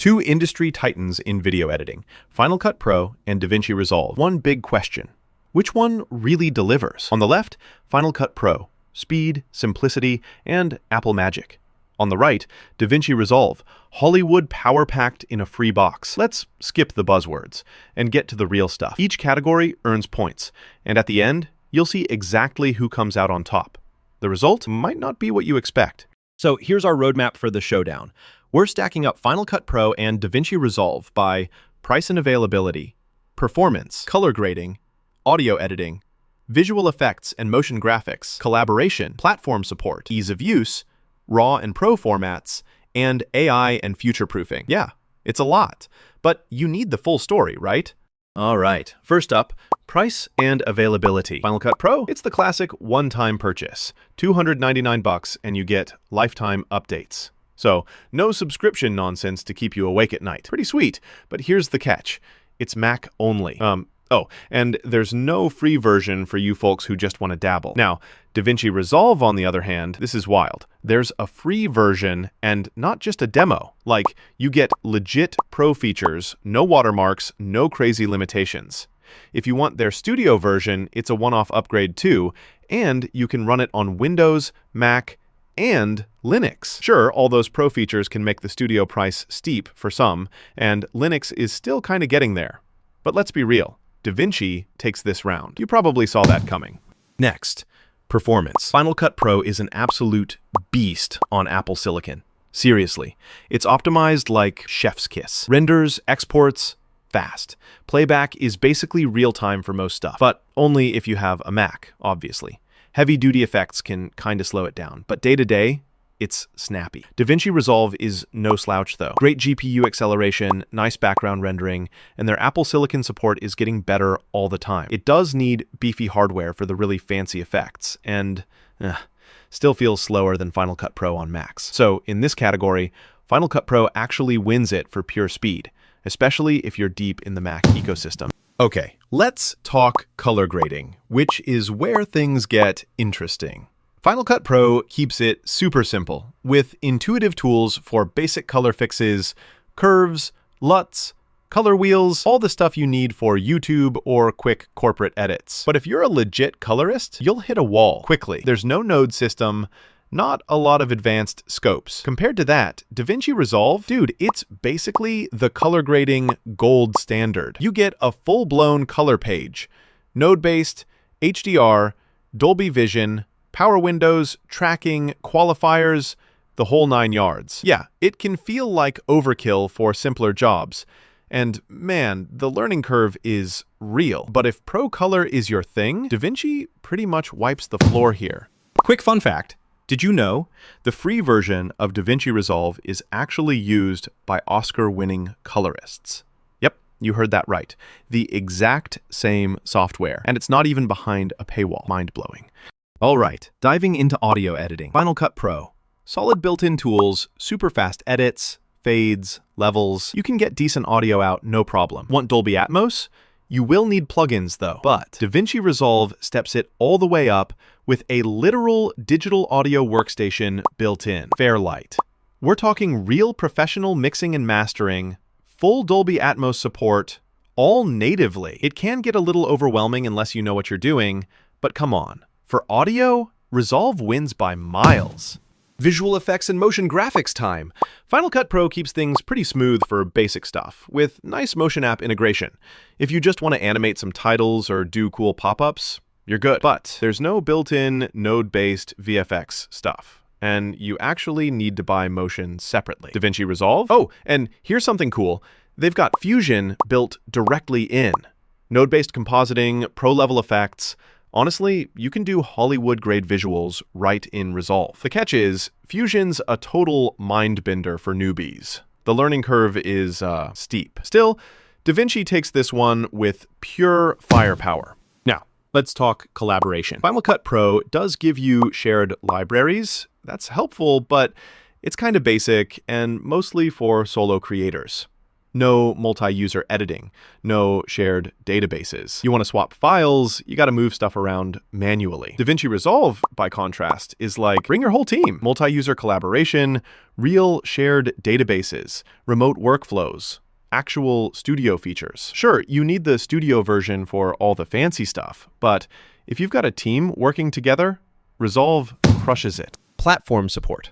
Two industry titans in video editing, Final Cut Pro and DaVinci Resolve. One big question: which one really delivers? On the left, Final Cut Pro, speed, simplicity, and Apple magic. On the right, DaVinci Resolve, Hollywood power-packed in a free box. Let's skip the buzzwords and get to the real stuff. Each category earns points, and at the end, you'll see exactly who comes out on top. The result might not be what you expect. So here's our roadmap for the showdown. We're stacking up Final Cut Pro and DaVinci Resolve by price and availability, performance, color grading, audio editing, visual effects and motion graphics, collaboration, platform support, ease of use, RAW and Pro formats, and AI and future-proofing. Yeah, it's a lot, but you need the full story, right? All right, first up, price and availability. Final Cut Pro, it's the classic one-time purchase. $299 and you get lifetime updates. So, no subscription nonsense to keep you awake at night. Pretty sweet, but here's the catch. It's Mac only. And there's no free version for you folks who just want to dabble. Now, DaVinci Resolve, on the other hand, this is wild. There's a free version and not just a demo. Like, you get legit pro features, no watermarks, no crazy limitations. If you want their studio version, it's a one-off upgrade too, and you can run it on Windows, Mac, and Linux. Sure, all those pro features can make the studio price steep for some, and Linux is still kind of getting there. But let's be real. DaVinci takes this round. You probably saw that coming. Next, performance. Final Cut Pro is an absolute beast on Apple Silicon. Seriously, it's optimized like chef's kiss. Renders, exports, fast. Playback is basically real-time for most stuff, but only if you have a Mac, obviously. Heavy-duty effects can kind of slow it down, but day-to-day, it's snappy. DaVinci Resolve is no slouch though. Great GPU acceleration, nice background rendering, and their Apple Silicon support is getting better all the time. It does need beefy hardware for the really fancy effects, and still feels slower than Final Cut Pro on Macs. So in this category, Final Cut Pro actually wins it for pure speed, especially if you're deep in the Mac ecosystem. Okay, let's talk color grading, which is where things get interesting. Final Cut Pro keeps it super simple, with intuitive tools for basic color fixes, curves, LUTs, color wheels, all the stuff you need for YouTube or quick corporate edits. But if you're a legit colorist, you'll hit a wall quickly. There's no node system, not a lot of advanced scopes. Compared to that, DaVinci Resolve, dude, it's basically the color grading gold standard. You get a full-blown color page, node-based, HDR, Dolby Vision, power windows, tracking, qualifiers, the whole 9 yards. Yeah, it can feel like overkill for simpler jobs. And man, the learning curve is real. But if pro color is your thing, DaVinci pretty much wipes the floor here. Quick fun fact. Did you know the free version of DaVinci Resolve is actually used by Oscar-winning colorists? Yep, you heard that right. The exact same software. And it's not even behind a paywall. Mind-blowing. All right, diving into audio editing. Final Cut Pro. Solid built-in tools, super fast edits, fades, levels. You can get decent audio out, no problem. Want Dolby Atmos? You will need plugins though. But DaVinci Resolve steps it all the way up with a literal digital audio workstation built in. Fairlight. We're talking real professional mixing and mastering, full Dolby Atmos support, all natively. It can get a little overwhelming unless you know what you're doing, but come on. For audio, Resolve wins by miles. Visual effects and motion graphics time. Final Cut Pro keeps things pretty smooth for basic stuff, with nice motion app integration. If you just want to animate some titles or do cool pop-ups, you're good. But there's no built-in node-based VFX stuff, and you actually need to buy motion separately. DaVinci Resolve? Oh, and here's something cool. They've got Fusion built directly in. Node-based compositing, pro-level effects. Honestly, you can do Hollywood-grade visuals right in Resolve. The catch is, Fusion's a total mind-bender for newbies. The learning curve is steep. Still, DaVinci takes this one with pure firepower. Now, let's talk collaboration. Final Cut Pro does give you shared libraries. That's helpful, but it's kind of basic and mostly for solo creators. No multi-user editing, no shared databases. You want to swap files, you got to move stuff around manually. DaVinci Resolve, by contrast, is like bring your whole team. Multi-user collaboration, real shared databases, remote workflows, actual studio features. Sure, you need the studio version for all the fancy stuff, but if you've got a team working together, Resolve crushes it. Platform support.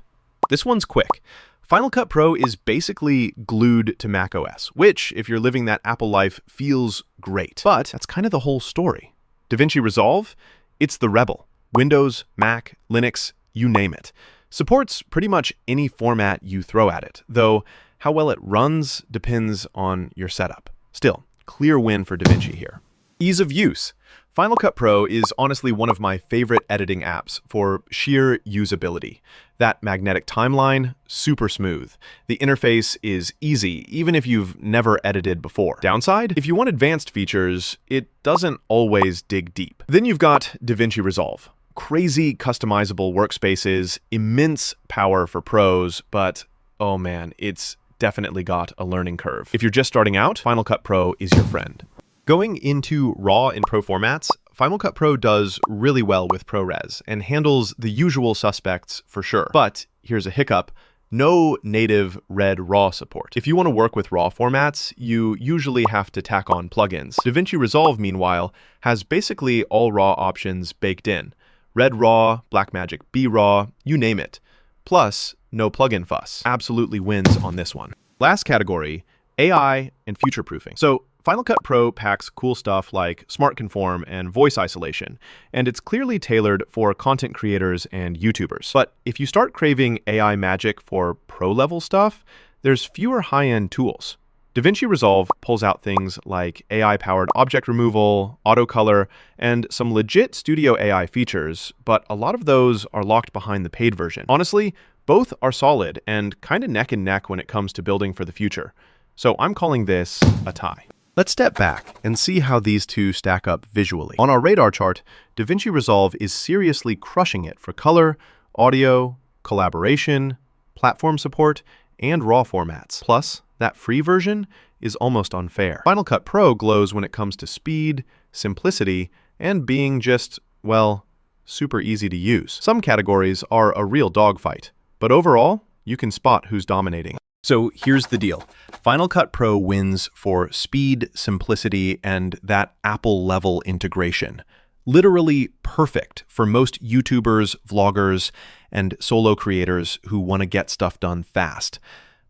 This one's quick. Final Cut Pro is basically glued to macOS, which, if you're living that Apple life, feels great. But that's kind of the whole story. DaVinci Resolve, it's the rebel. Windows, Mac, Linux, you name it. Supports pretty much any format you throw at it, though how well it runs depends on your setup. Still, clear win for DaVinci here. Ease of use. Final Cut Pro is honestly one of my favorite editing apps for sheer usability. That magnetic timeline, super smooth. The interface is easy, even if you've never edited before. Downside? If you want advanced features, it doesn't always dig deep. Then you've got DaVinci Resolve. Crazy customizable workspaces, immense power for pros, but oh man, it's definitely got a learning curve. If you're just starting out, Final Cut Pro is your friend. Going into RAW and Pro formats, Final Cut Pro does really well with ProRes and handles the usual suspects for sure. But here's a hiccup: no native red RAW support. If you want to work with RAW formats, you usually have to tack on plugins. DaVinci Resolve, meanwhile, has basically all RAW options baked in. Red RAW, Blackmagic B-RAW, you name it. Plus, no plugin fuss. Absolutely wins on this one. Last category, AI and future-proofing. So Final Cut Pro packs cool stuff like Smart Conform and voice isolation, and it's clearly tailored for content creators and YouTubers. But if you start craving AI magic for pro-level stuff, there's fewer high-end tools. DaVinci Resolve pulls out things like AI-powered object removal, auto color, and some legit studio AI features, but a lot of those are locked behind the paid version. Honestly, both are solid and kind of neck and neck when it comes to building for the future. So I'm calling this a tie. Let's step back and see how these two stack up visually. On our radar chart, DaVinci Resolve is seriously crushing it for color, audio, collaboration, platform support, and RAW formats. Plus, that free version is almost unfair. Final Cut Pro glows when it comes to speed, simplicity, and being just, well, super easy to use. Some categories are a real dogfight, but overall, you can spot who's dominating. So here's the deal. Final Cut Pro wins for speed, simplicity, and that Apple-level integration. Literally perfect for most YouTubers, vloggers, and solo creators who want to get stuff done fast.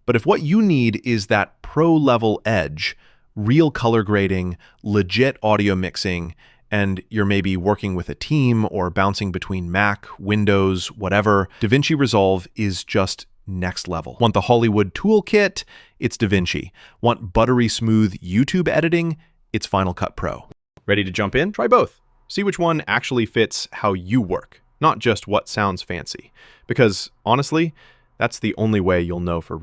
But if what you need is that pro-level edge, real color grading, legit audio mixing, and you're maybe working with a team or bouncing between Mac, Windows, whatever, DaVinci Resolve is just next level. Want the Hollywood toolkit? It's DaVinci. Want buttery smooth YouTube editing? It's Final Cut Pro. Ready to jump in? Try both. See which one actually fits how you work, not just what sounds fancy. Because honestly, that's the only way you'll know for real.